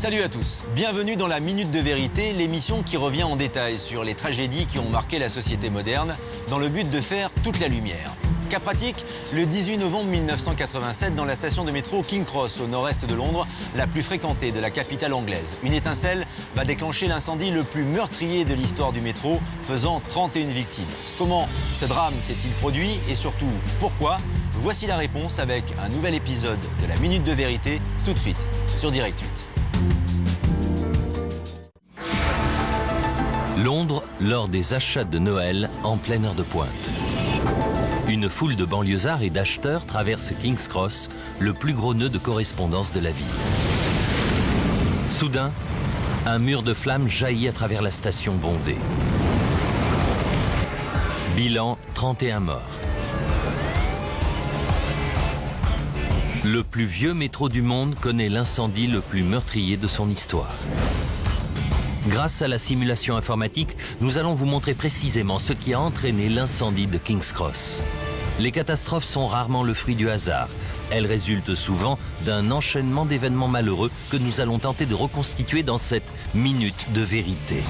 Salut à tous, bienvenue dans la Minute de Vérité, l'émission qui revient en détail sur les tragédies qui ont marqué la société moderne dans le but de faire toute la lumière. Cas pratique, le 18 novembre 1987, dans la station de métro King Cross, au nord-est de Londres, la plus fréquentée de la capitale anglaise. Une étincelle va déclencher l'incendie le plus meurtrier de l'histoire du métro, faisant 31 victimes. Comment ce drame s'est-il produit et surtout pourquoi? Voici la réponse avec un nouvel épisode de la Minute de Vérité, tout de suite sur Direct 8. Londres, lors des achats de Noël, en pleine heure de pointe. Une foule de banlieusards et d'acheteurs traverse King's Cross, le plus gros nœud de correspondance de la ville. Soudain, un mur de flammes jaillit à travers la station bondée. Bilan, 31 morts. Le plus vieux métro du monde connaît l'incendie le plus meurtrier de son histoire. Grâce à la simulation informatique, nous allons vous montrer précisément ce qui a entraîné l'incendie de King's Cross. Les catastrophes sont rarement le fruit du hasard. Elles résultent souvent d'un enchaînement d'événements malheureux que nous allons tenter de reconstituer dans cette Minute de Vérité.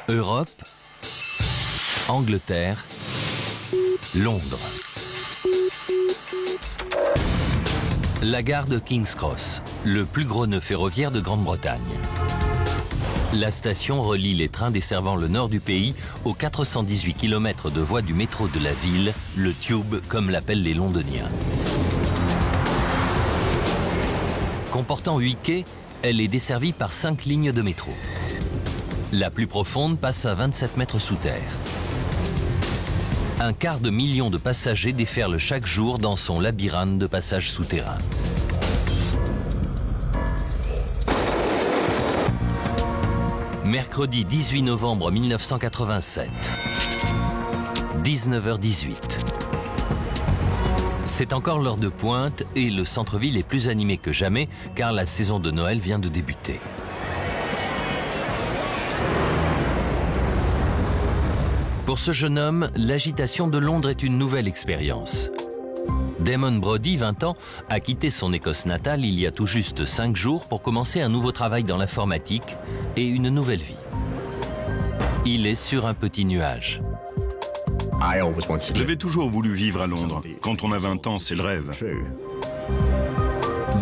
Europe, Angleterre, Londres. La gare de King's Cross, le plus gros nœud ferroviaire de Grande-Bretagne. La station relie les trains desservant le nord du pays aux 418 km de voies du métro de la ville, le Tube comme l'appellent les Londoniens. Comportant 8 quais, elle est desservie par 5 lignes de métro. La plus profonde passe à 27 mètres sous terre. 250 000 de passagers déferlent chaque jour dans son labyrinthe de passages souterrains. Mercredi 18 novembre 1987, 19h18. C'est encore l'heure de pointe et le centre-ville est plus animé que jamais car la saison de Noël vient de débuter. Pour ce jeune homme, l'agitation de Londres est une nouvelle expérience. Damon Brody, 20 ans, a quitté son Écosse natale il y a tout juste 5 jours pour commencer un nouveau travail dans l'informatique et une nouvelle vie. Il est sur un petit nuage. J'avais toujours voulu vivre à Londres. Quand on a 20 ans, c'est le rêve.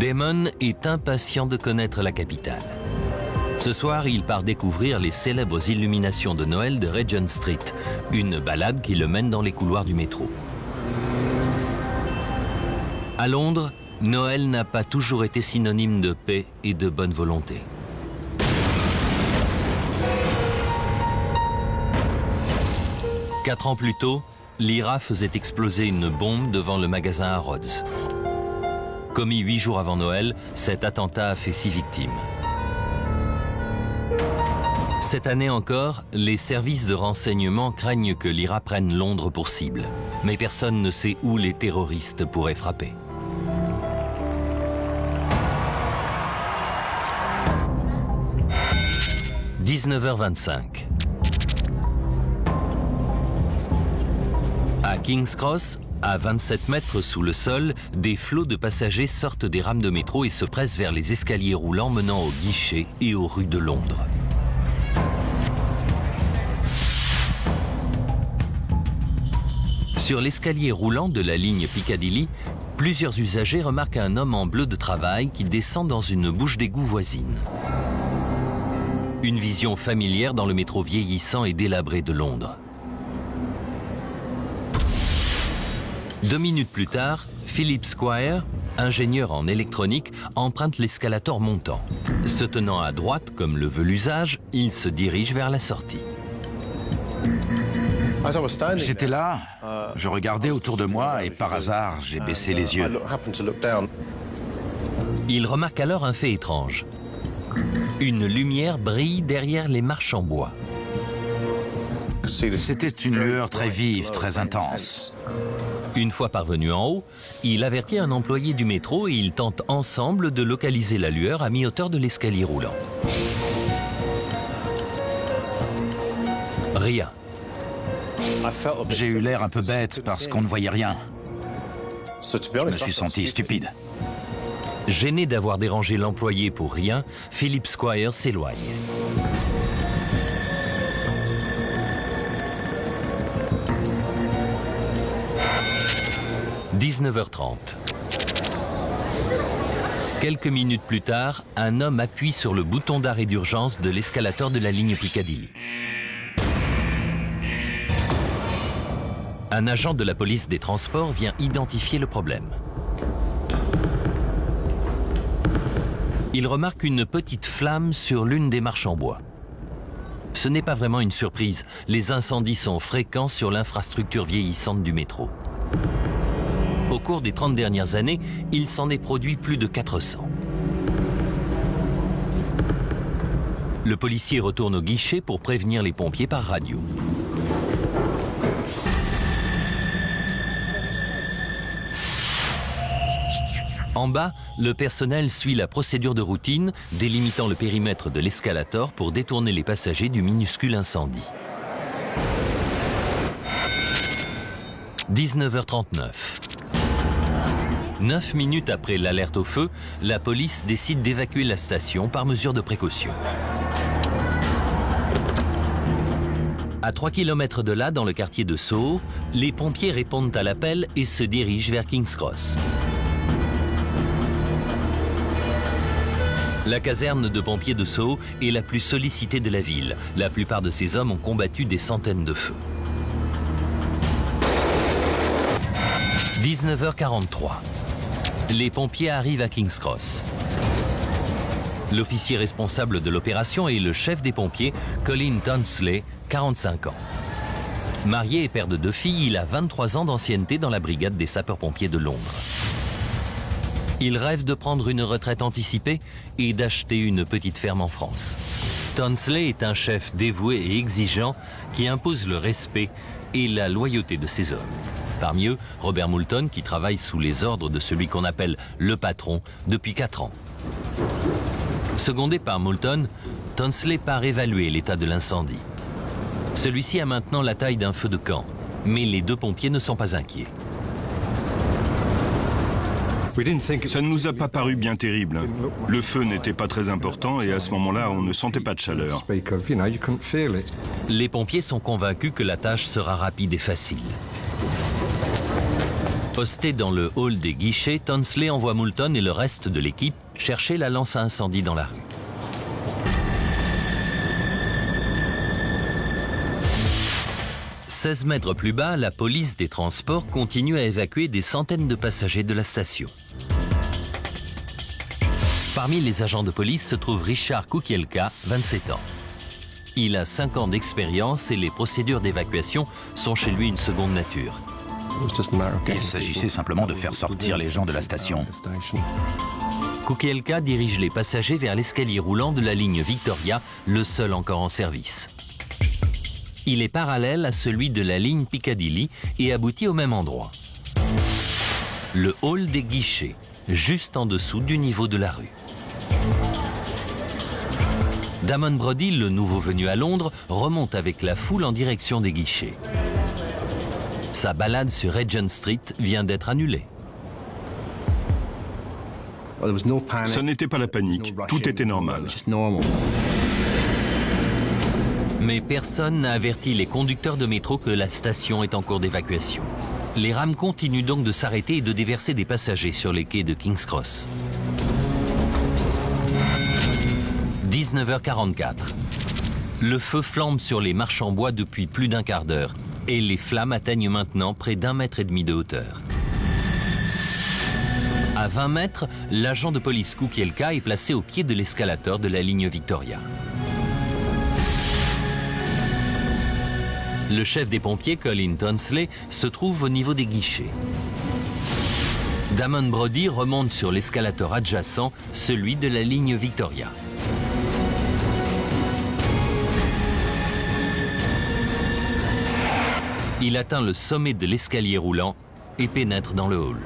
Damon est impatient de connaître la capitale. Ce soir, il part découvrir les célèbres illuminations de Noël de Regent Street, une balade qui le mène dans les couloirs du métro. À Londres, Noël n'a pas toujours été synonyme de paix et de bonne volonté. Quatre ans plus tôt, l'IRA faisait exploser une bombe devant le magasin Harrods. Commis 8 jours avant Noël, cet attentat a fait 6 victimes. Cette année encore, les services de renseignement craignent que l'IRA prenne Londres pour cible. Mais personne ne sait où les terroristes pourraient frapper. « 19h25. À King's Cross, à 27 mètres sous le sol, des flots de passagers sortent des rames de métro et se pressent vers les escaliers roulants menant aux guichets et aux rues de Londres. Sur l'escalier roulant de la ligne Piccadilly, plusieurs usagers remarquent un homme en bleu de travail qui descend dans une bouche d'égout voisine. Une vision familière dans le métro vieillissant et délabré de Londres. 2 minutes plus tard, Philip Squire, ingénieur en électronique, emprunte l'escalator montant. Se tenant à droite, comme le veut l'usage, il se dirige vers la sortie. J'étais là, je regardais autour de moi et par hasard, j'ai baissé les yeux. Il remarque alors un fait étrange. Une lumière brille derrière les marches en bois. C'était une lueur très vive, très intense. Une fois parvenu en haut, il avertit un employé du métro et ils tentent ensemble de localiser la lueur à mi-hauteur de l'escalier roulant. Rien. J'ai eu l'air un peu bête parce qu'on ne voyait rien. Je me suis senti stupide. Gêné d'avoir dérangé l'employé pour rien, Philip Squire s'éloigne. « 19h30. Quelques minutes plus tard, un homme appuie sur le bouton d'arrêt d'urgence de l'escalator de la ligne Piccadilly. Un agent de la police des transports vient identifier le problème. Il remarque une petite flamme sur l'une des marches en bois. Ce n'est pas vraiment une surprise, les incendies sont fréquents sur l'infrastructure vieillissante du métro. Au cours des 30 dernières années, il s'en est produit plus de 400. Le policier retourne au guichet pour prévenir les pompiers par radio. En bas, le personnel suit la procédure de routine, délimitant le périmètre de l'escalator pour détourner les passagers du minuscule incendie. 19h39. 9 minutes après l'alerte au feu, la police décide d'évacuer la station par mesure de précaution. À 3 km de là, dans le quartier de Soho, les pompiers répondent à l'appel et se dirigent vers King's Cross. La caserne de pompiers de Soho est la plus sollicitée de la ville. La plupart de ces hommes ont combattu des centaines de feux. 19h43. Les pompiers arrivent à King's Cross. L'officier responsable de l'opération est le chef des pompiers, Colin Tonsley, 45 ans. Marié et père de 2 filles, il a 23 ans d'ancienneté dans la brigade des sapeurs-pompiers de Londres. Il rêve de prendre une retraite anticipée et d'acheter une petite ferme en France. Tonsley est un chef dévoué et exigeant qui impose le respect et la loyauté de ses hommes. Parmi eux, Robert Moulton, qui travaille sous les ordres de celui qu'on appelle le patron depuis 4 ans. Secondé par Moulton, Tonsley part évaluer l'état de l'incendie. Celui-ci a maintenant la taille d'un feu de camp, mais les 2 pompiers ne sont pas inquiets. Ça ne nous a pas paru bien terrible. Le feu n'était pas très important et à ce moment-là, on ne sentait pas de chaleur. Les pompiers sont convaincus que la tâche sera rapide et facile. Posté dans le hall des guichets, Tonsley envoie Moulton et le reste de l'équipe chercher la lance à incendie dans la rue. « 16 mètres plus bas, la police des transports continue à évacuer des centaines de passagers de la station. Parmi les agents de police se trouve Richard Kukielka, 27 ans. Il a 5 ans d'expérience et les procédures d'évacuation sont chez lui une seconde nature. Il s'agissait simplement de faire sortir les gens de la station. Kukielka dirige les passagers vers l'escalier roulant de la ligne Victoria, le seul encore en service. Il est parallèle à celui de la ligne Piccadilly et aboutit au même endroit. Le hall des guichets, juste en dessous du niveau de la rue. Damon Brody, le nouveau venu à Londres, remonte avec la foule en direction des guichets. Sa balade sur Regent Street vient d'être annulée. Ça n'était pas la panique, tout était normal. Mais personne n'a averti les conducteurs de métro que la station est en cours d'évacuation. Les rames continuent donc de s'arrêter et de déverser des passagers sur les quais de King's Cross. 19h44. Le feu flambe sur les marches en bois depuis plus d'1 quart d'heure et les flammes atteignent maintenant près d'1,5 mètre de hauteur. À 20 mètres, l'agent de police Kukielka est placé au pied de l'escalator de la ligne Victoria. Le chef des pompiers, Colin Tonsley, se trouve au niveau des guichets. Damon Brody remonte sur l'escalator adjacent, celui de la ligne Victoria. Il atteint le sommet de l'escalier roulant et pénètre dans le hall.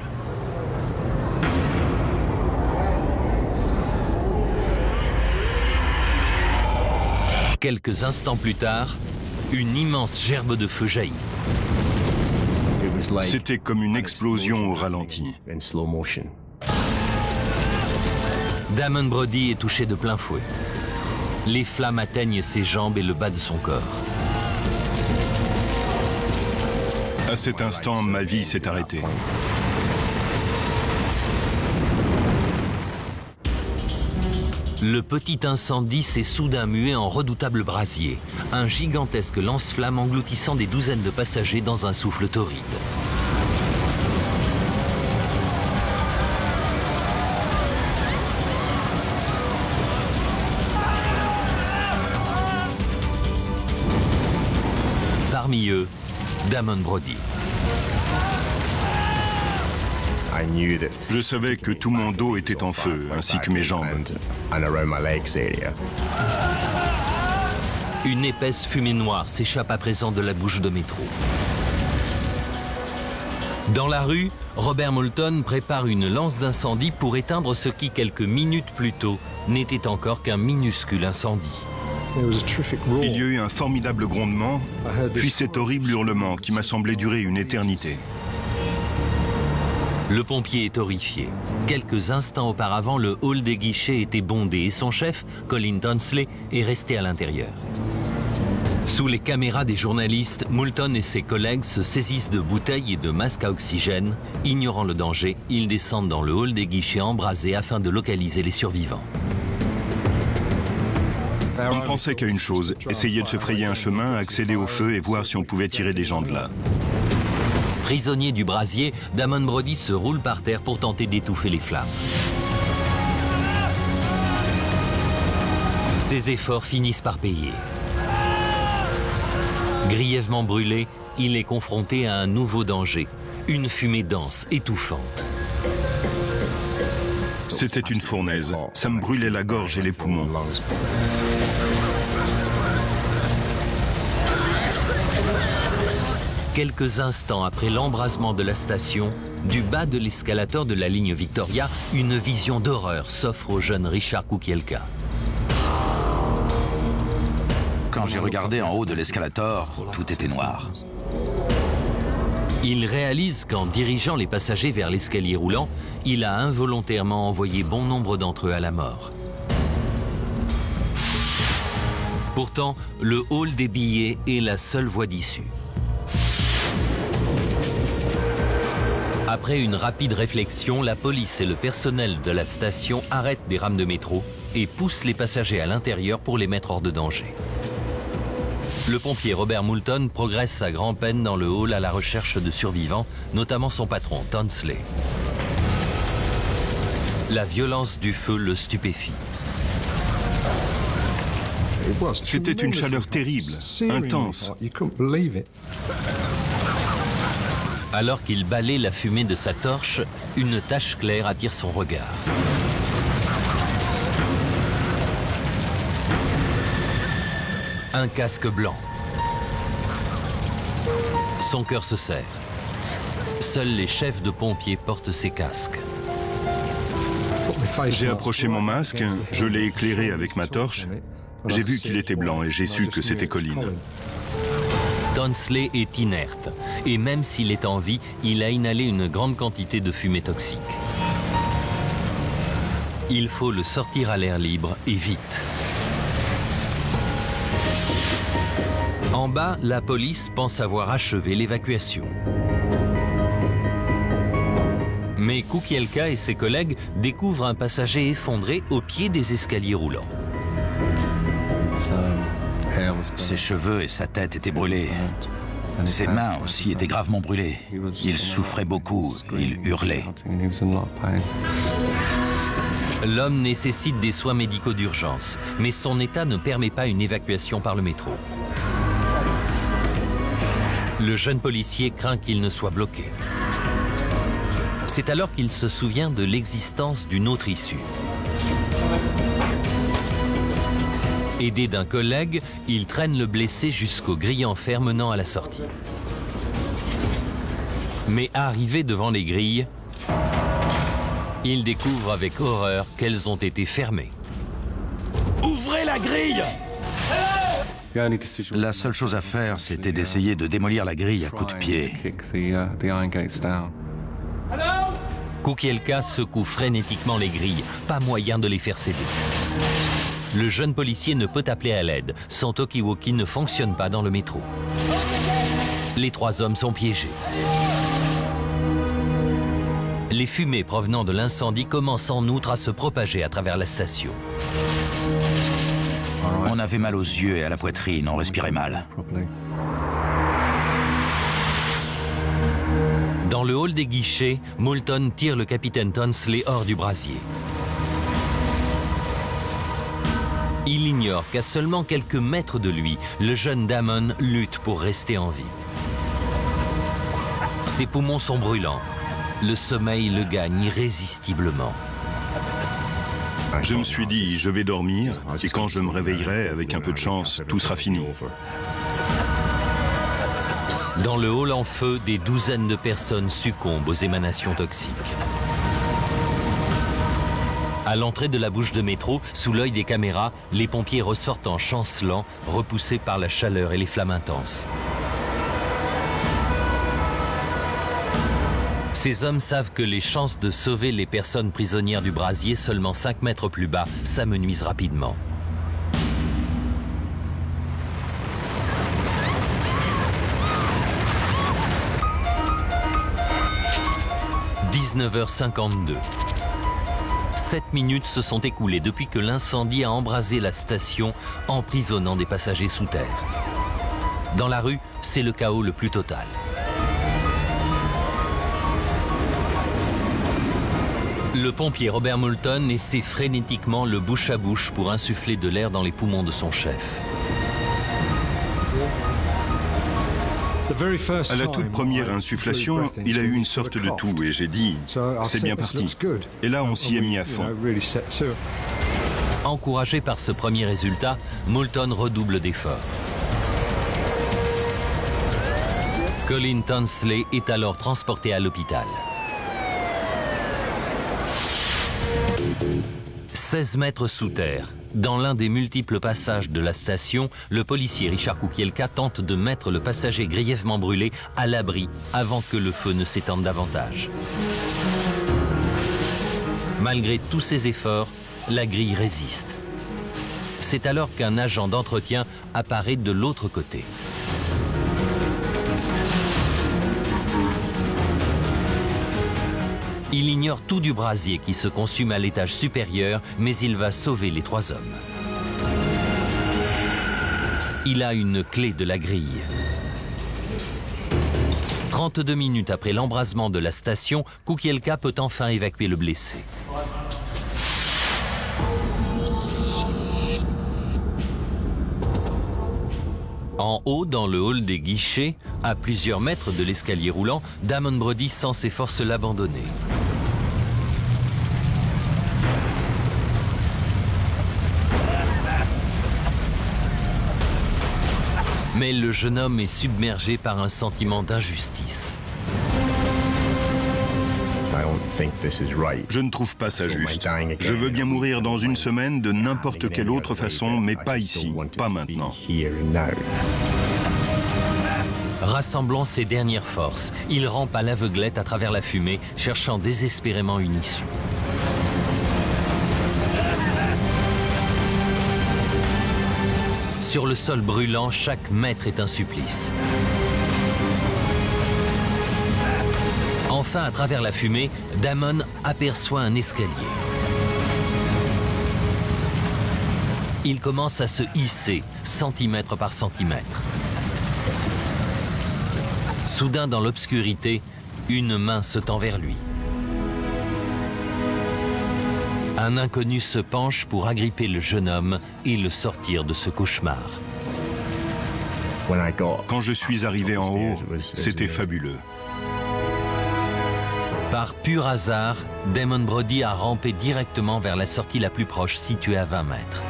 Quelques instants plus tard, Une immense gerbe de feu jaillit. C'était comme une explosion au ralenti. Damon Brody est touché de plein fouet. Les flammes atteignent ses jambes et le bas de son corps. À cet instant, ma vie s'est arrêtée. Le petit incendie s'est soudain mué en redoutable brasier, un gigantesque lance-flamme engloutissant des douzaines de passagers dans un souffle torride. Parmi eux, Damon Brody. Je savais que tout mon dos était en feu, ainsi que mes jambes. Une épaisse fumée noire s'échappe à présent de la bouche de métro. Dans la rue, Robert Moulton prépare une lance d'incendie pour éteindre ce qui, quelques minutes plus tôt, n'était encore qu'un minuscule incendie. Il y a eu un formidable grondement, puis cet horrible hurlement qui m'a semblé durer une éternité. Le pompier est horrifié. Quelques instants auparavant, le hall des guichets était bondé et son chef, Colin Tonsley, est resté à l'intérieur. Sous les caméras des journalistes, Moulton et ses collègues se saisissent de bouteilles et de masques à oxygène. Ignorant le danger, ils descendent dans le hall des guichets embrasés afin de localiser les survivants. On ne pensait qu'à une chose, essayer de se frayer un chemin, accéder au feu et voir si on pouvait tirer des gens de là. Prisonnier du brasier, Damon Brody se roule par terre pour tenter d'étouffer les flammes. Ses efforts finissent par payer. Grièvement brûlé, il est confronté à un nouveau danger, une fumée dense, étouffante. C'était une fournaise, ça me brûlait la gorge et les poumons. Quelques instants après l'embrasement de la station, du bas de l'escalator de la ligne Victoria, une vision d'horreur s'offre au jeune Richard Kukielka. Quand j'ai regardé en haut de l'escalator, tout était noir. Il réalise qu'en dirigeant les passagers vers l'escalier roulant, il a involontairement envoyé bon nombre d'entre eux à la mort. Pourtant, le hall des billets est la seule voie d'issue. Après une rapide réflexion, la police et le personnel de la station arrêtent des rames de métro et poussent les passagers à l'intérieur pour les mettre hors de danger. Le pompier Robert Moulton progresse à grand-peine dans le hall à la recherche de survivants, notamment son patron, Tonsley. La violence du feu le stupéfie. C'était une chaleur terrible, intense. Alors qu'il balaie la fumée de sa torche, une tache claire attire son regard. Un casque blanc. Son cœur se serre. Seuls les chefs de pompiers portent ces casques. J'ai approché mon masque, je l'ai éclairé avec ma torche. J'ai vu qu'il était blanc et j'ai su que c'était Colin. Tonsley est inerte, et même s'il est en vie, il a inhalé une grande quantité de fumée toxique. Il faut le sortir à l'air libre, et vite. En bas, la police pense avoir achevé l'évacuation. Mais Kukielka et ses collègues découvrent un passager effondré au pied des escaliers roulants. Ses cheveux et sa tête étaient brûlés. Ses mains aussi étaient gravement brûlées. Il souffrait beaucoup, il hurlait. L'homme nécessite des soins médicaux d'urgence, mais son état ne permet pas une évacuation par le métro. Le jeune policier craint qu'il ne soit bloqué. C'est alors qu'il se souvient de l'existence d'une autre issue. Aidé d'un collègue, il traîne le blessé jusqu'au grille en fer menant à la sortie. Mais arrivé devant les grilles, il découvre avec horreur qu'elles ont été fermées. Ouvrez la grille! La seule chose à faire, c'était d'essayer de démolir la grille à coups de pied. Kukielka secoue frénétiquement les grilles, pas moyen de les faire céder. Le jeune policier ne peut appeler à l'aide, son talkie-walkie ne fonctionne pas dans le métro. Les trois hommes sont piégés. Les fumées provenant de l'incendie commencent en outre à se propager à travers la station. On avait mal aux yeux et à la poitrine, on respirait mal. Dans le hall des guichets, Moulton tire le capitaine Tonsley hors du brasier. Il ignore qu'à seulement quelques mètres de lui, le jeune Damon lutte pour rester en vie. Ses poumons sont brûlants. Le sommeil le gagne irrésistiblement. Je me suis dit, je vais dormir, et quand je me réveillerai, avec un peu de chance, tout sera fini. Dans le hall en feu, des douzaines de personnes succombent aux émanations toxiques. À l'entrée de la bouche de métro, sous l'œil des caméras, les pompiers ressortent en chancelant, repoussés par la chaleur et les flammes intenses. Ces hommes savent que les chances de sauver les personnes prisonnières du brasier seulement 5 mètres plus bas s'amenuisent rapidement. « 19h52. 7 minutes se sont écoulées depuis que l'incendie a embrasé la station, emprisonnant des passagers sous terre. Dans la rue, c'est le chaos le plus total. Le pompier Robert Moulton essaie frénétiquement le bouche à bouche pour insuffler de l'air dans les poumons de son chef. À la toute première insufflation, il a eu une sorte de toux et j'ai dit « c'est bien parti ». Et là, on s'y est mis à fond. Encouragé par ce premier résultat, Moulton redouble d'efforts. Colin Tonsley est alors transporté à l'hôpital. 16 mètres sous terre, dans l'un des multiples passages de la station, le policier Richard Kukielka tente de mettre le passager grièvement brûlé à l'abri avant que le feu ne s'étende davantage. Malgré tous ses efforts, la grille résiste. C'est alors qu'un agent d'entretien apparaît de l'autre côté. Il ignore tout du brasier qui se consume à l'étage supérieur, mais il va sauver les trois hommes. Il a une clé de la grille. 32 minutes après l'embrasement de la station, Kukielka peut enfin évacuer le blessé. En haut, dans le hall des guichets, à plusieurs mètres de l'escalier roulant, Damon Brody sent ses forces l'abandonner. Mais le jeune homme est submergé par un sentiment d'injustice. Je ne trouve pas ça juste. Je veux bien mourir dans une semaine de n'importe quelle autre façon, mais pas ici, pas maintenant. Rassemblant ses dernières forces, il rampe à l'aveuglette à travers la fumée, cherchant désespérément une issue. Sur le sol brûlant, chaque mètre est un supplice. Enfin, à travers la fumée, Damon aperçoit un escalier. Il commence à se hisser, centimètre par centimètre. Soudain, dans l'obscurité, une main se tend vers lui. Un inconnu se penche pour agripper le jeune homme et le sortir de ce cauchemar. Quand je suis arrivé en haut, c'était fabuleux. Par pur hasard, Damon Brody a rampé directement vers la sortie la plus proche, située à 20 mètres.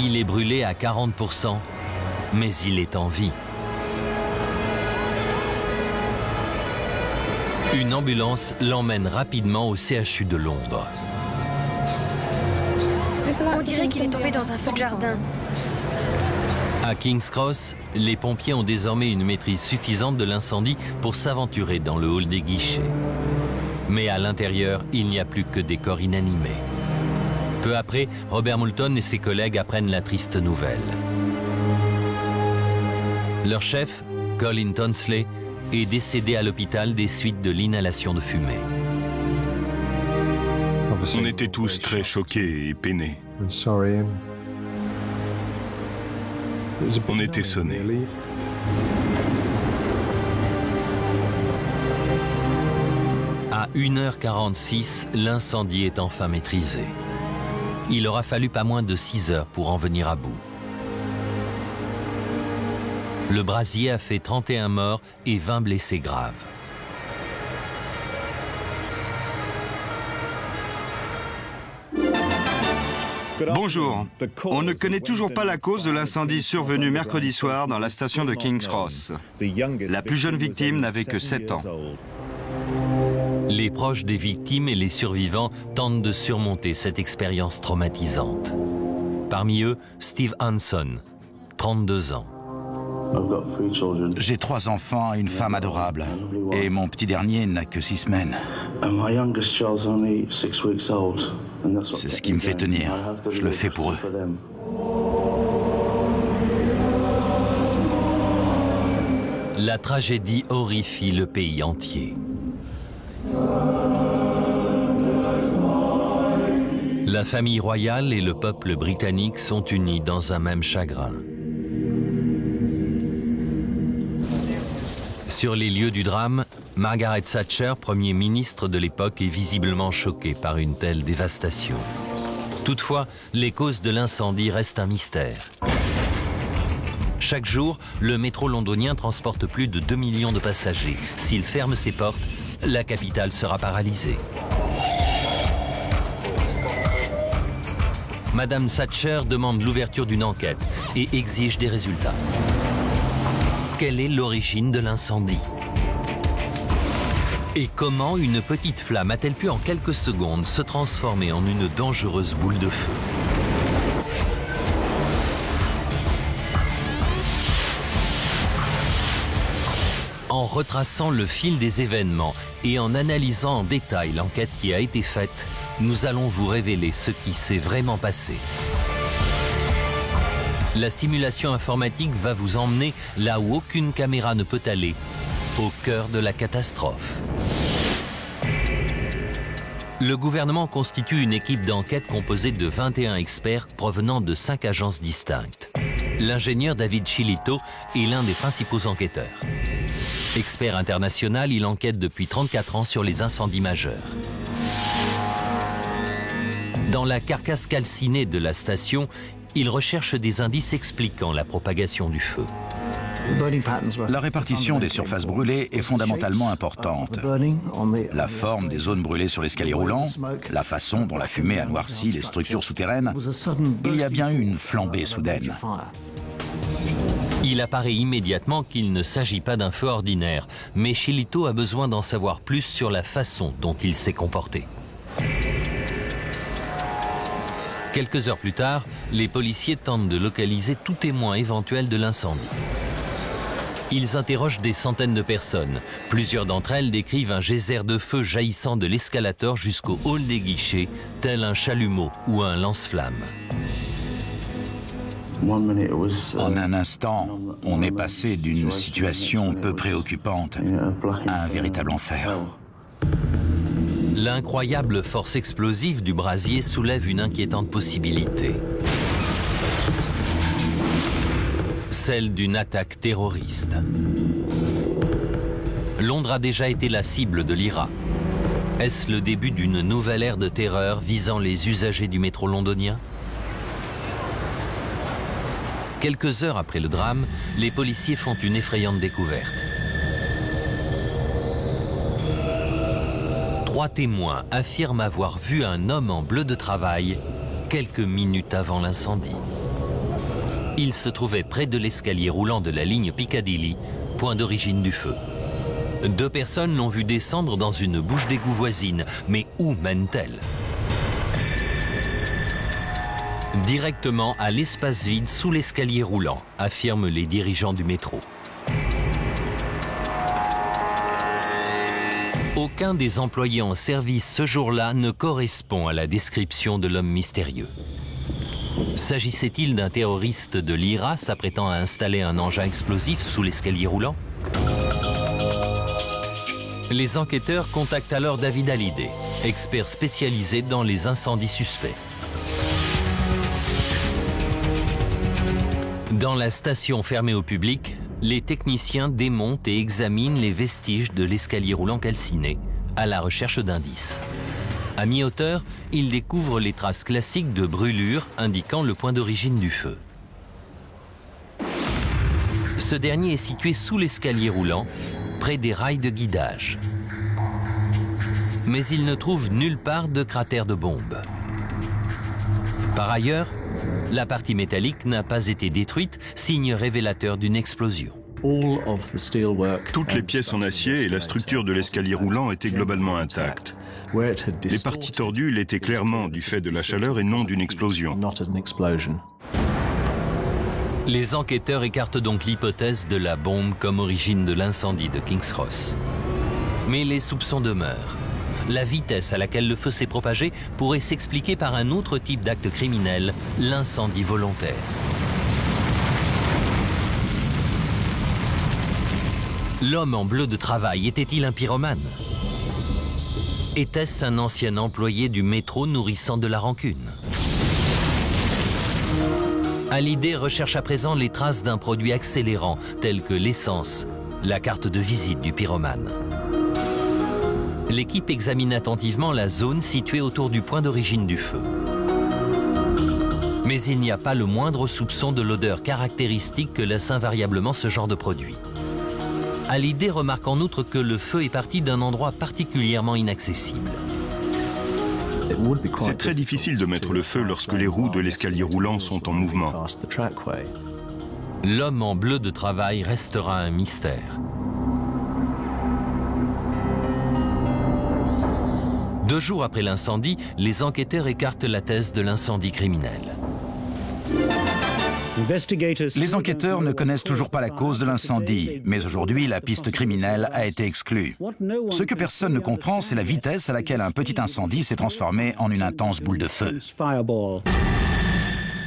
Il est brûlé à 40%, mais il est en vie. Une ambulance l'emmène rapidement au CHU de Londres. On dirait qu'il est tombé dans un feu de jardin. À King's Cross, les pompiers ont désormais une maîtrise suffisante de l'incendie pour s'aventurer dans le hall des guichets. Mais à l'intérieur, il n'y a plus que des corps inanimés. Peu après, Robert Moulton et ses collègues apprennent la triste nouvelle. Leur chef, Colin Tonsley, est décédé à l'hôpital des suites de l'inhalation de fumée. On était tous très choqués et peinés. On était sonnés. À 1h46, l'incendie est enfin maîtrisé. Il aura fallu pas moins de 6 heures pour en venir à bout. Le brasier a fait 31 morts et 20 blessés graves. Bonjour. On ne connaît toujours pas la cause de l'incendie survenu mercredi soir dans la station de King's Cross. La plus jeune victime n'avait que 7 ans. Les proches des victimes et les survivants tentent de surmonter cette expérience traumatisante. Parmi eux, Steve Hanson, 32 ans. J'ai 3 enfants et une femme adorable. Et mon petit dernier n'a que 6 semaines. C'est ce qui me fait tenir. Je le fais pour eux. La tragédie horrifie le pays entier. La famille royale et le peuple britannique sont unis dans un même chagrin. Sur les lieux du drame, Margaret Thatcher, Premier ministre de l'époque, est visiblement choquée par une telle dévastation. Toutefois, les causes de l'incendie restent un mystère. Chaque jour, le métro londonien transporte plus de 2 millions de passagers. S'il ferme ses portes, la capitale sera paralysée. Madame Thatcher demande l'ouverture d'une enquête et exige des résultats. Quelle est l'origine de l'incendie? Et comment une petite flamme a-t-elle pu en quelques secondes se transformer en une dangereuse boule de feu? En retraçant le fil des événements et en analysant en détail l'enquête qui a été faite, nous allons vous révéler ce qui s'est vraiment passé. La simulation informatique va vous emmener là où aucune caméra ne peut aller, au cœur de la catastrophe. Le gouvernement constitue une équipe d'enquête composée de 21 experts provenant de 5 agences distinctes. L'ingénieur David Chilito est l'un des principaux enquêteurs. Expert international, il enquête depuis 34 ans sur les incendies majeurs. Dans la carcasse calcinée de la station, il recherche des indices expliquant la propagation du feu. La répartition des surfaces brûlées est fondamentalement importante. La forme des zones brûlées sur l'escalier roulant, la façon dont la fumée a noirci les structures souterraines, il y a bien eu une flambée soudaine. Il apparaît immédiatement qu'il ne s'agit pas d'un feu ordinaire, mais Chilito a besoin d'en savoir plus sur la façon dont il s'est comporté. Quelques heures plus tard, les policiers tentent de localiser tout témoin éventuel de l'incendie. Ils interrogent des centaines de personnes. Plusieurs d'entre elles décrivent un geyser de feu jaillissant de l'escalator jusqu'au hall des guichets, tel un chalumeau ou un lance-flamme. En un instant, on est passé d'une situation peu préoccupante à un véritable enfer. L'incroyable force explosive du brasier soulève une inquiétante possibilité. Celle d'une attaque terroriste. Londres a déjà été la cible de l'IRA. Est-ce le début d'une nouvelle ère de terreur visant les usagers du métro londonien? Quelques heures après le drame, les policiers font une effrayante découverte. 3 témoins affirment avoir vu un homme en bleu de travail quelques minutes avant l'incendie. Il se trouvait près de l'escalier roulant de la ligne Piccadilly, point d'origine du feu. 2 personnes l'ont vu descendre dans une bouche d'égout voisine, mais où mène-t-elle? Directement à l'espace vide sous l'escalier roulant, affirment les dirigeants du métro. Aucun des employés en service ce jour-là ne correspond à la description de l'homme mystérieux. S'agissait-il d'un terroriste de l'IRA s'apprêtant à installer un engin explosif sous l'escalier roulant? Les enquêteurs contactent alors David Hallyday, expert spécialisé dans les incendies suspects. Dans la station fermée au public, les techniciens démontent et examinent les vestiges de l'escalier roulant calciné, à la recherche d'indices. À mi-hauteur, ils découvrent les traces classiques de brûlures indiquant le point d'origine du feu. Ce dernier est situé sous l'escalier roulant, près des rails de guidage. Mais ils ne trouvent nulle part de cratère de bombe. Par ailleurs, la partie métallique n'a pas été détruite, signe révélateur d'une explosion. Toutes les pièces en acier et la structure de l'escalier roulant étaient globalement intactes. Les parties tordues l'étaient clairement du fait de la chaleur et non d'une explosion. Les enquêteurs écartent donc l'hypothèse de la bombe comme origine de l'incendie de King's Cross. Mais les soupçons demeurent. La vitesse à laquelle le feu s'est propagé pourrait s'expliquer par un autre type d'acte criminel, l'incendie volontaire. L'homme en bleu de travail était-il un pyromane? Était-ce un ancien employé du métro nourrissant de la rancune? Hallyday recherche à présent les traces d'un produit accélérant, tel que l'essence, la carte de visite du pyromane. L'équipe examine attentivement la zone située autour du point d'origine du feu. Mais il n'y a pas le moindre soupçon de l'odeur caractéristique que laisse invariablement ce genre de produit. Hallyday remarque en outre que le feu est parti d'un endroit particulièrement inaccessible. C'est très difficile de mettre le feu lorsque les roues de l'escalier roulant sont en mouvement. L'homme en bleu de travail restera un mystère. 2 jours après l'incendie, les enquêteurs écartent la thèse de l'incendie criminel. Les enquêteurs ne connaissent toujours pas la cause de l'incendie, mais aujourd'hui, la piste criminelle a été exclue. Ce que personne ne comprend, c'est la vitesse à laquelle un petit incendie s'est transformé en une intense boule de feu.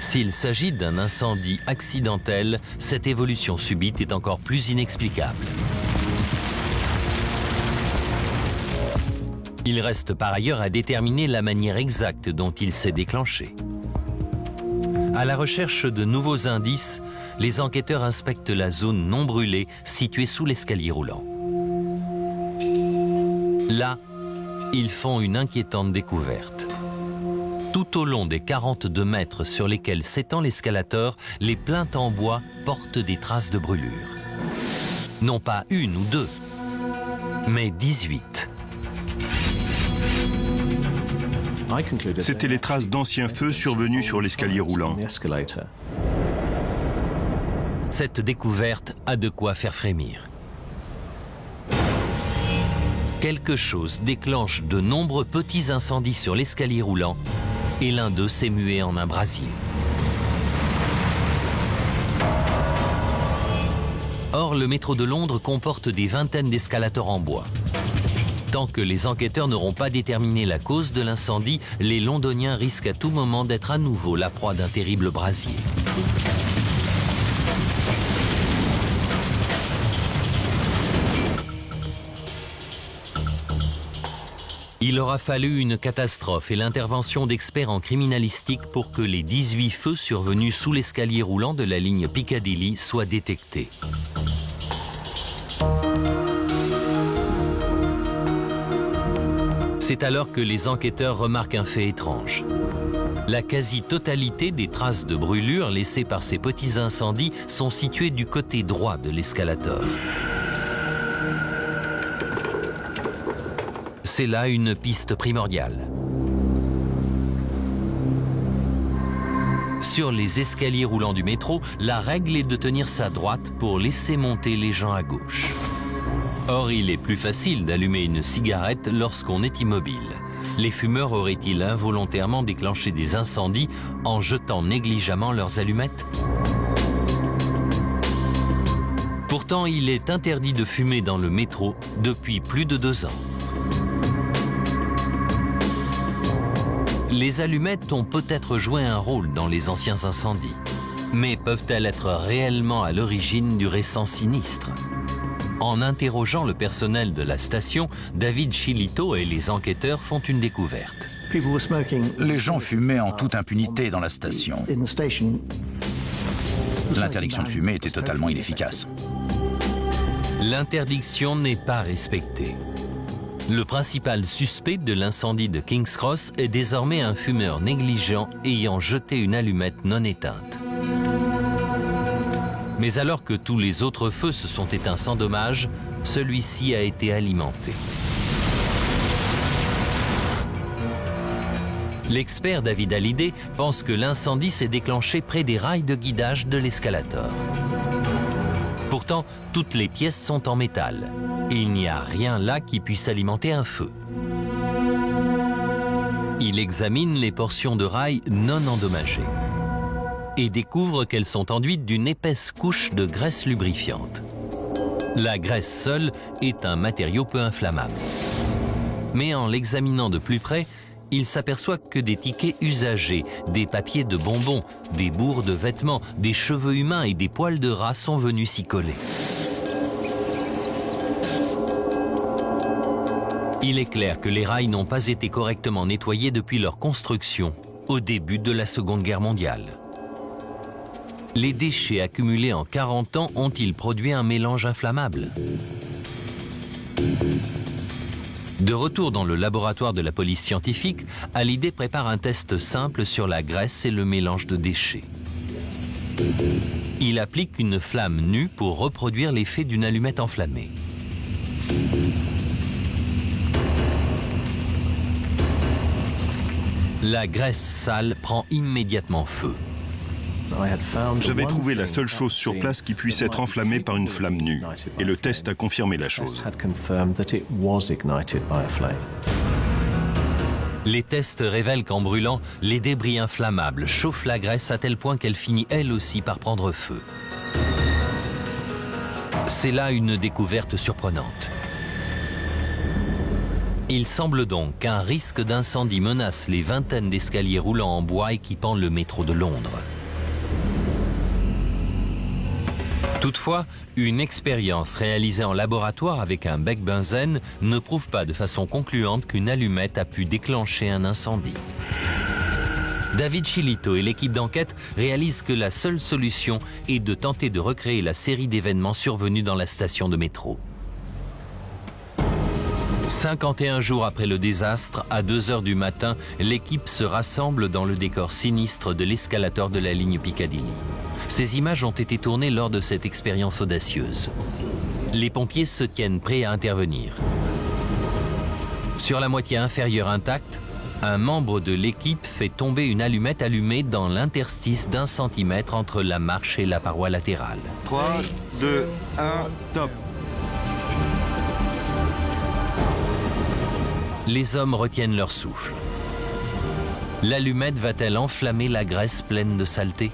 S'il s'agit d'un incendie accidentel, cette évolution subite est encore plus inexplicable. Il reste par ailleurs à déterminer la manière exacte dont il s'est déclenché. À la recherche de nouveaux indices, les enquêteurs inspectent la zone non brûlée située sous l'escalier roulant. Là, ils font une inquiétante découverte. Tout au long des 42 mètres sur lesquels s'étend l'escalator, les plinthes en bois portent des traces de brûlure. Non pas 1 ou 2, mais 18. C'étaient les traces d'anciens feux survenus sur l'escalier roulant. Cette découverte a de quoi faire frémir. Quelque chose déclenche de nombreux petits incendies sur l'escalier roulant et l'un d'eux s'est mué en un brasier. Or, le métro de Londres comporte des vingtaines d'escalators en bois. Tant que les enquêteurs n'auront pas déterminé la cause de l'incendie, les Londoniens risquent à tout moment d'être à nouveau la proie d'un terrible brasier. Il aura fallu une catastrophe et l'intervention d'experts en criminalistique pour que les 18 feux survenus sous l'escalier roulant de la ligne Piccadilly soient détectés. C'est alors que les enquêteurs remarquent un fait étrange. La quasi-totalité des traces de brûlure laissées par ces petits incendies sont situées du côté droit de l'escalator. C'est là une piste primordiale. Sur les escaliers roulants du métro, la règle est de tenir sa droite pour laisser monter les gens à gauche. Or, il est plus facile d'allumer une cigarette lorsqu'on est immobile. Les fumeurs auraient-ils involontairement déclenché des incendies en jetant négligemment leurs allumettes? Pourtant, il est interdit de fumer dans le métro depuis plus de 2 ans. Les allumettes ont peut-être joué un rôle dans les anciens incendies. Mais peuvent-elles être réellement à l'origine du récent sinistre? En interrogeant le personnel de la station, David Chilito et les enquêteurs font une découverte. Les gens fumaient en toute impunité dans la station. L'interdiction de fumer était totalement inefficace. L'interdiction n'est pas respectée. Le principal suspect de l'incendie de King's Cross est désormais un fumeur négligent ayant jeté une allumette non éteinte. Mais alors que tous les autres feux se sont éteints sans dommage, celui-ci a été alimenté. L'expert David Hallyday pense que l'incendie s'est déclenché près des rails de guidage de l'escalator. Pourtant, toutes les pièces sont en métal et il n'y a rien là qui puisse alimenter un feu. Il examine les portions de rails non endommagées et découvre qu'elles sont enduites d'une épaisse couche de graisse lubrifiante. La graisse seule est un matériau peu inflammable. Mais en l'examinant de plus près, il s'aperçoit que des tickets usagés, des papiers de bonbons, des bourres de vêtements, des cheveux humains et des poils de rat sont venus s'y coller. Il est clair que les rails n'ont pas été correctement nettoyés depuis leur construction, au début de la Seconde Guerre mondiale. Les déchets accumulés en 40 ans ont-ils produit un mélange inflammable? De retour dans le laboratoire de la police scientifique, Hallyday prépare un test simple sur la graisse et le mélange de déchets. Il applique une flamme nue pour reproduire l'effet d'une allumette enflammée. La graisse sale prend immédiatement feu. J'avais trouvé la seule chose sur place qui puisse être enflammée par une flamme nue, et le test a confirmé la chose. Les tests révèlent qu'en brûlant, les débris inflammables chauffent la graisse à tel point qu'elle finit elle aussi par prendre feu. C'est là une découverte surprenante. Il semble donc qu'un risque d'incendie menace les vingtaines d'escaliers roulants en bois équipant le métro de Londres. Toutefois, une expérience réalisée en laboratoire avec un bec benzène ne prouve pas de façon concluante qu'une allumette a pu déclencher un incendie. David Chilito et l'équipe d'enquête réalisent que la seule solution est de tenter de recréer la série d'événements survenus dans la station de métro. 51 jours après le désastre, à 2 h du matin, l'équipe se rassemble dans le décor sinistre de l'escalator de la ligne Piccadilly. Ces images ont été tournées lors de cette expérience audacieuse. Les pompiers se tiennent prêts à intervenir. Sur la moitié inférieure intacte, un membre de l'équipe fait tomber une allumette allumée dans l'interstice d'1 centimètre entre la marche et la paroi latérale. 3, 2, 1, top. Les hommes retiennent leur souffle. L'allumette va-t-elle enflammer la graisse pleine de saleté?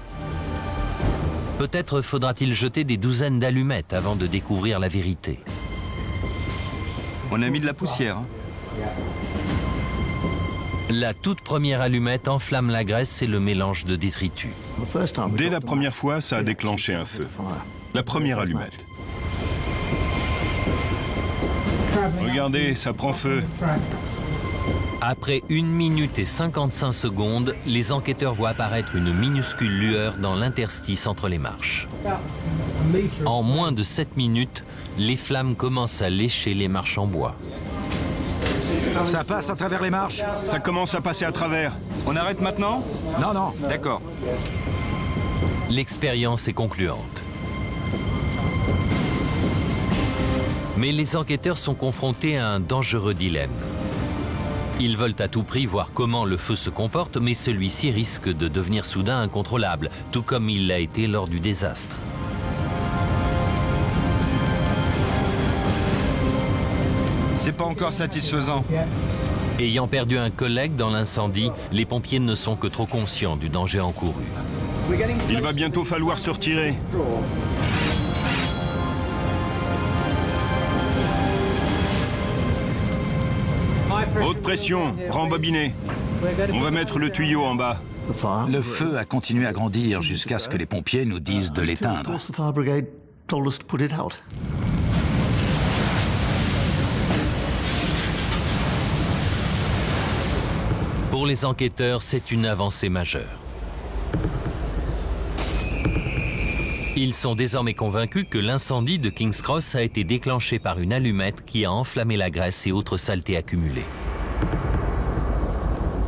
Peut-être faudra-t-il jeter des douzaines d'allumettes avant de découvrir la vérité. On a mis de la poussière. La toute première allumette enflamme la graisse et le mélange de détritus. Dès la première fois, ça a déclenché un feu. La première allumette. Regardez, ça prend feu. Après 1 minute et 55 secondes, les enquêteurs voient apparaître une minuscule lueur dans l'interstice entre les marches. En moins de 7 minutes, les flammes commencent à lécher les marches en bois. Ça passe à travers les marches? Ça commence à passer à travers. On arrête maintenant? Non, non. D'accord. L'expérience est concluante. Mais les enquêteurs sont confrontés à un dangereux dilemme. Ils veulent à tout prix voir comment le feu se comporte, mais celui-ci risque de devenir soudain incontrôlable, tout comme il l'a été lors du désastre. C'est pas encore satisfaisant. Ayant perdu un collègue dans l'incendie, les pompiers ne sont que trop conscients du danger encouru. Il va bientôt falloir se retirer. Haute pression, rembobiner. On va mettre le tuyau en bas. Le feu a continué à grandir jusqu'à ce que les pompiers nous disent de l'éteindre. Pour les enquêteurs, c'est une avancée majeure. Ils sont désormais convaincus que l'incendie de King's Cross a été déclenché par une allumette qui a enflammé la graisse et autres saletés accumulées.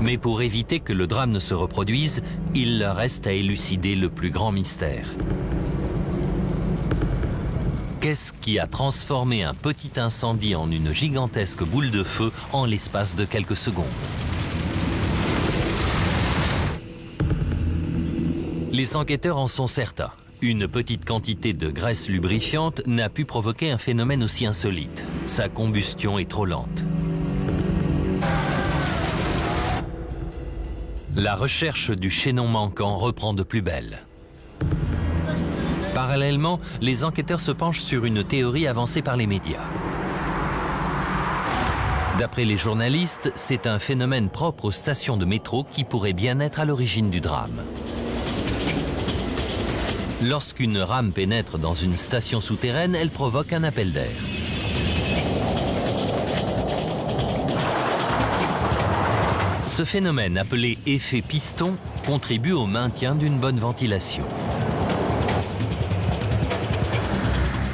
Mais pour éviter que le drame ne se reproduise, il leur reste à élucider le plus grand mystère. Qu'est-ce qui a transformé un petit incendie en une gigantesque boule de feu en l'espace de quelques secondes? Les enquêteurs en sont certains. Une petite quantité de graisse lubrifiante n'a pu provoquer un phénomène aussi insolite. Sa combustion est trop lente. La recherche du chaînon manquant reprend de plus belle. Parallèlement, les enquêteurs se penchent sur une théorie avancée par les médias. D'après les journalistes, c'est un phénomène propre aux stations de métro qui pourrait bien être à l'origine du drame. Lorsqu'une rame pénètre dans une station souterraine, elle provoque un appel d'air. Ce phénomène, appelé effet piston, contribue au maintien d'une bonne ventilation.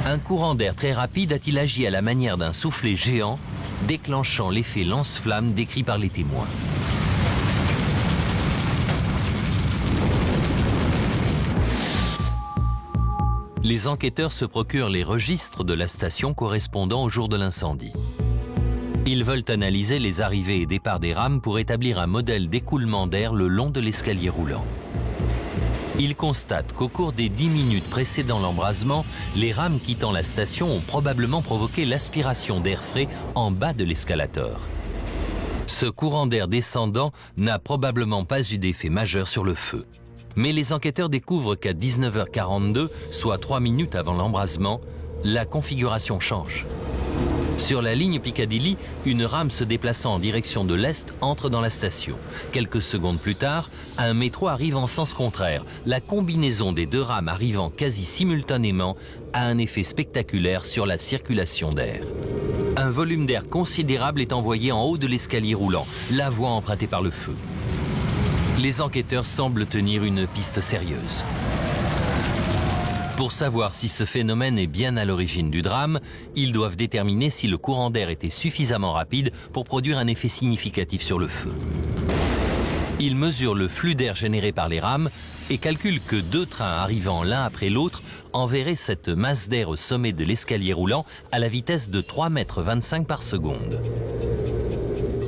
Un courant d'air très rapide a-t-il agi à la manière d'un soufflet géant, déclenchant l'effet lance-flamme décrit par les témoins. Les enquêteurs se procurent les registres de la station correspondant au jour de l'incendie. Ils veulent analyser les arrivées et départs des rames pour établir un modèle d'écoulement d'air le long de l'escalier roulant. Ils constatent qu'au cours des 10 minutes précédant l'embrasement, les rames quittant la station ont probablement provoqué l'aspiration d'air frais en bas de l'escalator. Ce courant d'air descendant n'a probablement pas eu d'effet majeur sur le feu. Mais les enquêteurs découvrent qu'à 19h42, soit 3 minutes avant l'embrasement, la configuration change. Sur la ligne Piccadilly, une rame se déplaçant en direction de l'est entre dans la station. Quelques secondes plus tard, un métro arrive en sens contraire. La combinaison des deux rames arrivant quasi simultanément a un effet spectaculaire sur la circulation d'air. Un volume d'air considérable est envoyé en haut de l'escalier roulant, la voie empruntée par le feu. Les enquêteurs semblent tenir une piste sérieuse. Pour savoir si ce phénomène est bien à l'origine du drame, ils doivent déterminer si le courant d'air était suffisamment rapide pour produire un effet significatif sur le feu. Ils mesurent le flux d'air généré par les rames et calculent que 2 trains arrivant l'un après l'autre enverraient cette masse d'air au sommet de l'escalier roulant à la vitesse de 3,25 m par seconde.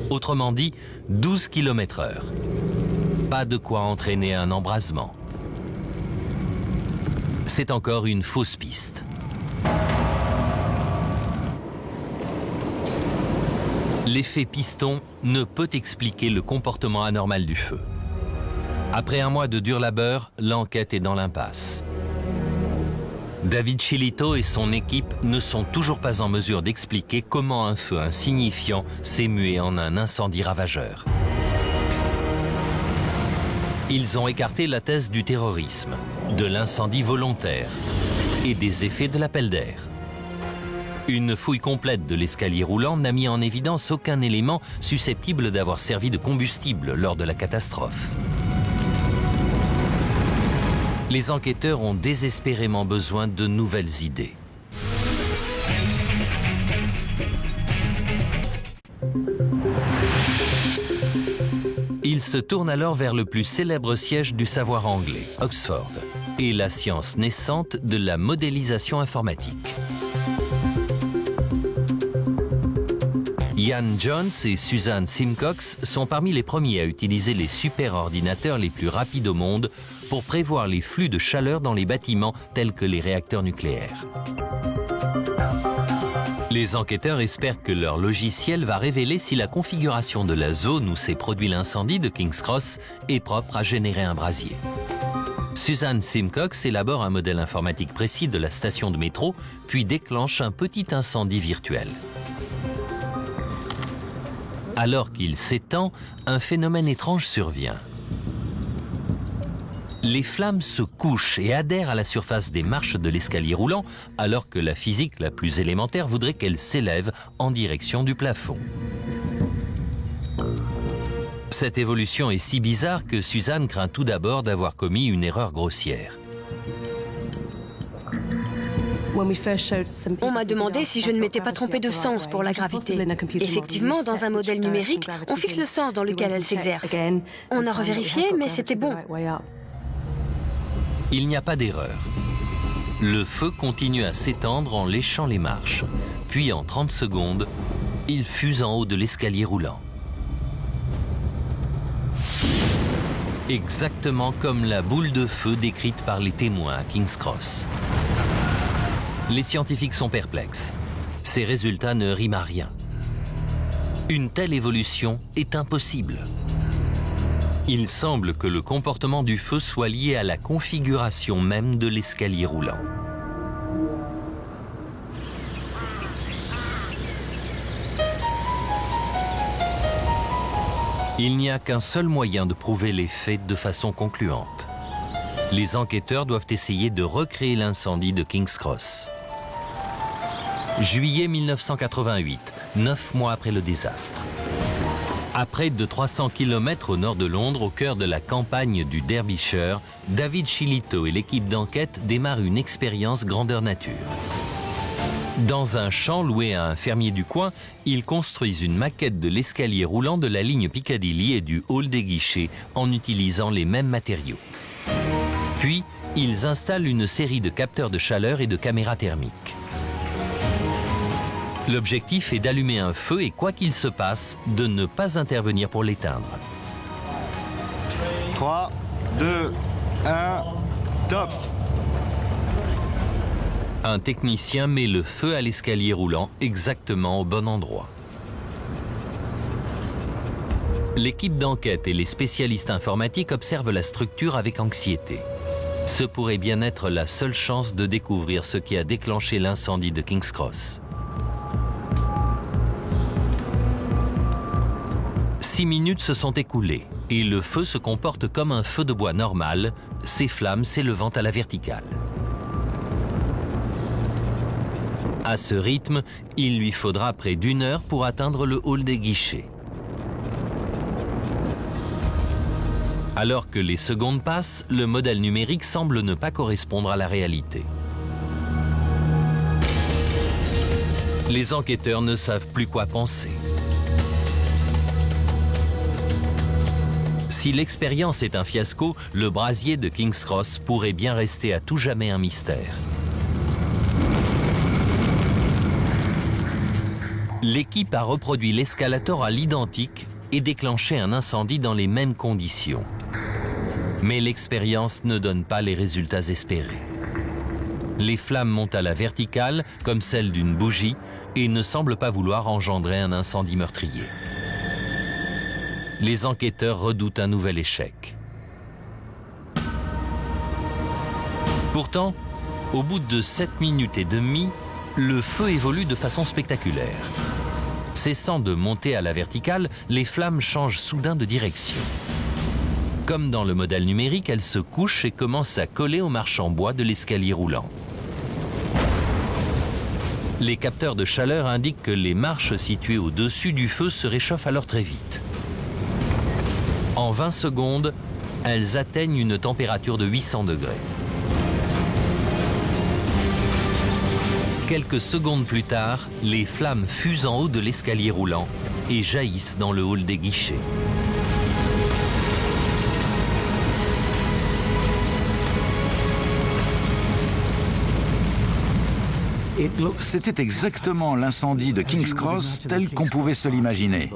Autrement dit, 12 km/h. Pas de quoi entraîner un embrasement. C'est encore une fausse piste. L'effet piston ne peut expliquer le comportement anormal du feu. Après un mois de dur labeur, l'enquête est dans l'impasse. David Chilito et son équipe ne sont toujours pas en mesure d'expliquer comment un feu insignifiant s'est mué en un incendie ravageur. Ils ont écarté la thèse du terrorisme, de l'incendie volontaire et des effets de l'appel d'air. Une fouille complète de l'escalier roulant n'a mis en évidence aucun élément susceptible d'avoir servi de combustible lors de la catastrophe. Les enquêteurs ont désespérément besoin de nouvelles idées. Ils se tournent alors vers le plus célèbre siège du savoir anglais, Oxford, et la science naissante de la modélisation informatique. Ian Jones et Susan Simcox sont parmi les premiers à utiliser les superordinateurs les plus rapides au monde pour prévoir les flux de chaleur dans les bâtiments tels que les réacteurs nucléaires. Les enquêteurs espèrent que leur logiciel va révéler si la configuration de la zone où s'est produit l'incendie de King's Cross est propre à générer un brasier. Suzanne Simcox élabore un modèle informatique précis de la station de métro, puis déclenche un petit incendie virtuel. Alors qu'il s'étend, un phénomène étrange survient. Les flammes se couchent et adhèrent à la surface des marches de l'escalier roulant, alors que la physique la plus élémentaire voudrait qu'elles s'élèvent en direction du plafond. Cette évolution est si bizarre que Suzanne craint tout d'abord d'avoir commis une erreur grossière. On m'a demandé si je ne m'étais pas trompée de sens pour la gravité. Effectivement, dans un modèle numérique, on fixe le sens dans lequel elle s'exerce. On a revérifié, mais c'était bon. Il n'y a pas d'erreur. Le feu continue à s'étendre en léchant les marches. Puis en 30 secondes, il fuse en haut de l'escalier roulant. Exactement comme la boule de feu décrite par les témoins à King's Cross. Les scientifiques sont perplexes. Ces résultats ne riment à rien. Une telle évolution est impossible. Il semble que le comportement du feu soit lié à la configuration même de l'escalier roulant. Il n'y a qu'un seul moyen de prouver les faits de façon concluante. Les enquêteurs doivent essayer de recréer l'incendie de King's Cross. Juillet 1988, 9 mois après le désastre. À près de 300 km au nord de Londres, au cœur de la campagne du Derbyshire, David Chilito et l'équipe d'enquête démarrent une expérience grandeur nature. Dans un champ loué à un fermier du coin, ils construisent une maquette de l'escalier roulant de la ligne Piccadilly et du hall des guichets en utilisant les mêmes matériaux. Puis, ils installent une série de capteurs de chaleur et de caméras thermiques. L'objectif est d'allumer un feu et, quoi qu'il se passe, de ne pas intervenir pour l'éteindre. 3, 2, 1, top! Un technicien met le feu à l'escalier roulant exactement au bon endroit. L'équipe d'enquête et les spécialistes informatiques observent la structure avec anxiété. Ce pourrait bien être la seule chance de découvrir ce qui a déclenché l'incendie de King's Cross. 6 minutes se sont écoulées et le feu se comporte comme un feu de bois normal, ses flammes s'élevant à la verticale. À ce rythme, il lui faudra près d'1 heure pour atteindre le hall des guichets. Alors que les secondes passent, le modèle numérique semble ne pas correspondre à la réalité. Les enquêteurs ne savent plus quoi penser. Si l'expérience est un fiasco, le brasier de King's Cross pourrait bien rester à tout jamais un mystère. L'équipe a reproduit l'escalator à l'identique et déclenché un incendie dans les mêmes conditions. Mais l'expérience ne donne pas les résultats espérés. Les flammes montent à la verticale, comme celle d'une bougie, et ne semblent pas vouloir engendrer un incendie meurtrier. Les enquêteurs redoutent un nouvel échec. Pourtant, au bout de 7 minutes et demie, le feu évolue de façon spectaculaire. Cessant de monter à la verticale, les flammes changent soudain de direction. Comme dans le modèle numérique, elles se couchent et commencent à coller aux marches en bois de l'escalier roulant. Les capteurs de chaleur indiquent que les marches situées au-dessus du feu se réchauffent alors très vite. En 20 secondes, elles atteignent une température de 800 degrés. Quelques secondes plus tard, les flammes fusent en haut de l'escalier roulant et jaillissent dans le hall des guichets. C'était exactement l'incendie de King's Cross tel qu'on pouvait se l'imaginer.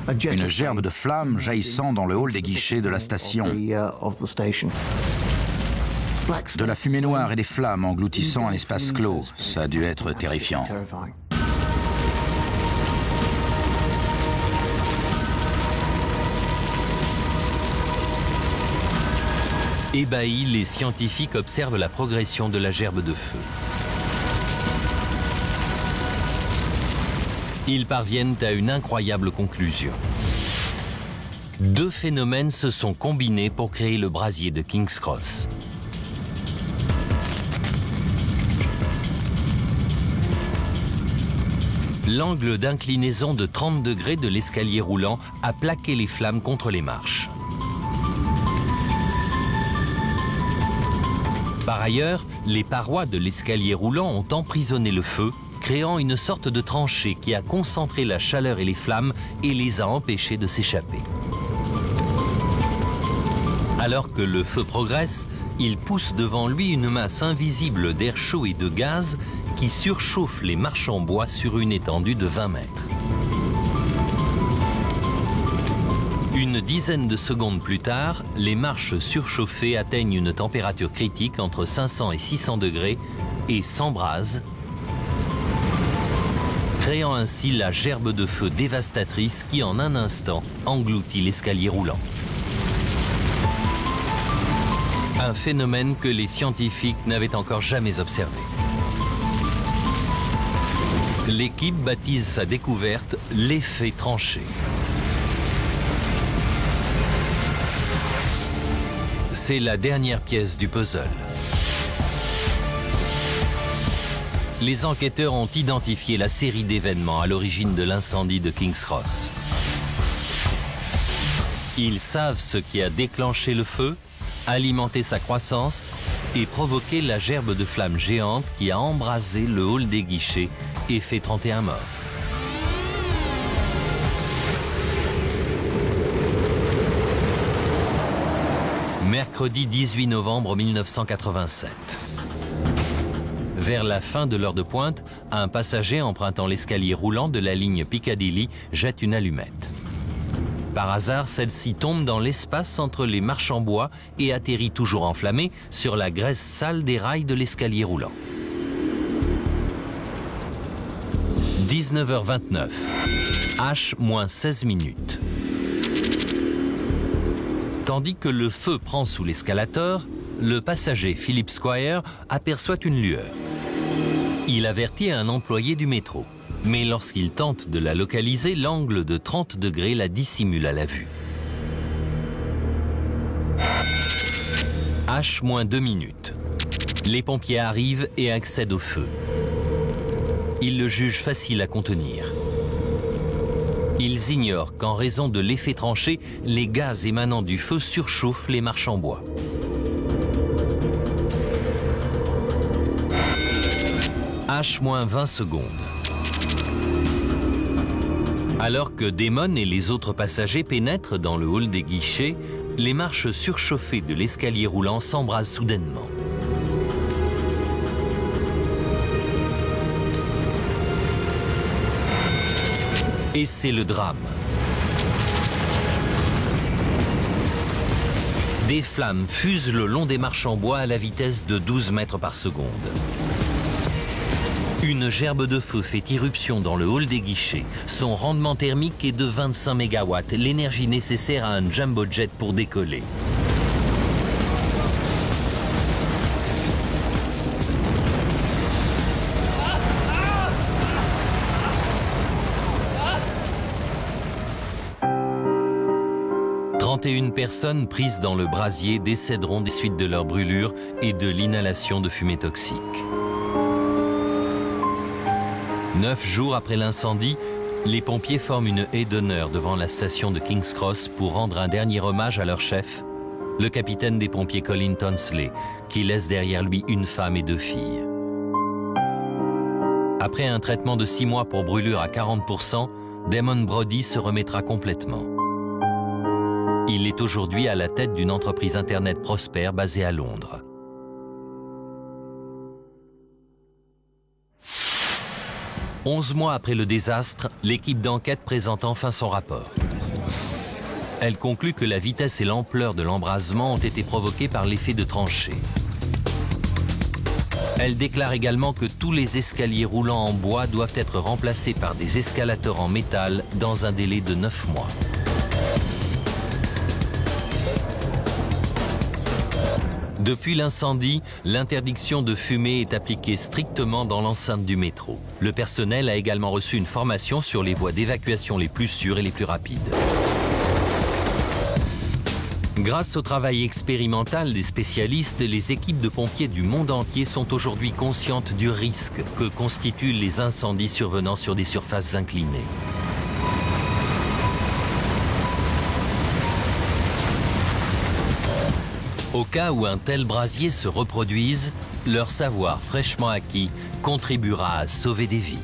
Une gerbe de flammes jaillissant dans le hall des guichets de la station. De la fumée noire et des flammes engloutissant un espace clos. Ça a dû être terrifiant. Ébahis, les scientifiques observent la progression de la gerbe de feu. Ils parviennent à une incroyable conclusion. Deux phénomènes se sont combinés pour créer le brasier de King's Cross. L'angle d'inclinaison de 30 degrés de l'escalier roulant a plaqué les flammes contre les marches. Par ailleurs, les parois de l'escalier roulant ont emprisonné le feu, créant une sorte de tranchée qui a concentré la chaleur et les flammes et les a empêchés de s'échapper. Alors que le feu progresse, il pousse devant lui une masse invisible d'air chaud et de gaz qui surchauffe les marches en bois sur une étendue de 20 mètres. Une dizaine de secondes plus tard, les marches surchauffées atteignent une température critique entre 500 et 600 degrés et s'embrasent, créant ainsi la gerbe de feu dévastatrice qui en un instant engloutit l'escalier roulant. Un phénomène que les scientifiques n'avaient encore jamais observé. L'équipe baptise sa découverte l'effet tranché. C'est la dernière pièce du puzzle. Les enquêteurs ont identifié la série d'événements à l'origine de l'incendie de King's Cross. Ils savent ce qui a déclenché le feu, alimenté sa croissance et provoqué la gerbe de flammes géante qui a embrasé le hall des guichets et fait 31 morts. Mercredi 18 novembre 1987. Vers la fin de l'heure de pointe, un passager empruntant l'escalier roulant de la ligne Piccadilly jette une allumette. Par hasard, celle-ci tombe dans l'espace entre les marches en bois et atterrit toujours enflammée sur la graisse sale des rails de l'escalier roulant. 19h29, H-16 minutes. Tandis que le feu prend sous l'escalator, le passager Philip Squire aperçoit une lueur. Il avertit un employé du métro, mais lorsqu'il tente de la localiser, l'angle de 30 degrés la dissimule à la vue. H-2 minutes. Les pompiers arrivent et accèdent au feu. Ils le jugent facile à contenir. Ils ignorent qu'en raison de l'effet tranché, les gaz émanant du feu surchauffent les marches en bois. H-20 secondes. Alors que Damon et les autres passagers pénètrent dans le hall des guichets, les marches surchauffées de l'escalier roulant s'embrasent soudainement. Et c'est le drame. Des flammes fusent le long des marches en bois à la vitesse de 12 mètres par seconde. Une gerbe de feu fait irruption dans le hall des guichets. Son rendement thermique est de 25 MW, l'énergie nécessaire à un jumbo jet pour décoller. Une personnes prises dans le brasier décéderont des suites de leur brûlure et de l'inhalation de fumée toxique. 9 jours après l'incendie, les pompiers forment une haie d'honneur devant la station de King's Cross pour rendre un dernier hommage à leur chef, le capitaine des pompiers Colin Tonsley, qui laisse derrière lui une femme et 2 filles. Après un traitement de 6 mois pour brûlure à 40%, Damon Brody se remettra complètement. Il est aujourd'hui à la tête d'une entreprise Internet prospère basée à Londres. « 11 mois après le désastre, l'équipe d'enquête présente enfin son rapport. Elle conclut que la vitesse et l'ampleur de l'embrasement ont été provoquées par l'effet de tranchée. Elle déclare également que tous les escaliers roulants en bois doivent être remplacés par des escalators en métal dans un délai de 9 mois. Depuis l'incendie, l'interdiction de fumer est appliquée strictement dans l'enceinte du métro. Le personnel a également reçu une formation sur les voies d'évacuation les plus sûres et les plus rapides. Grâce au travail expérimental des spécialistes, les équipes de pompiers du monde entier sont aujourd'hui conscientes du risque que constituent les incendies survenant sur des surfaces inclinées. Au cas où un tel brasier se reproduise, leur savoir fraîchement acquis contribuera à sauver des vies.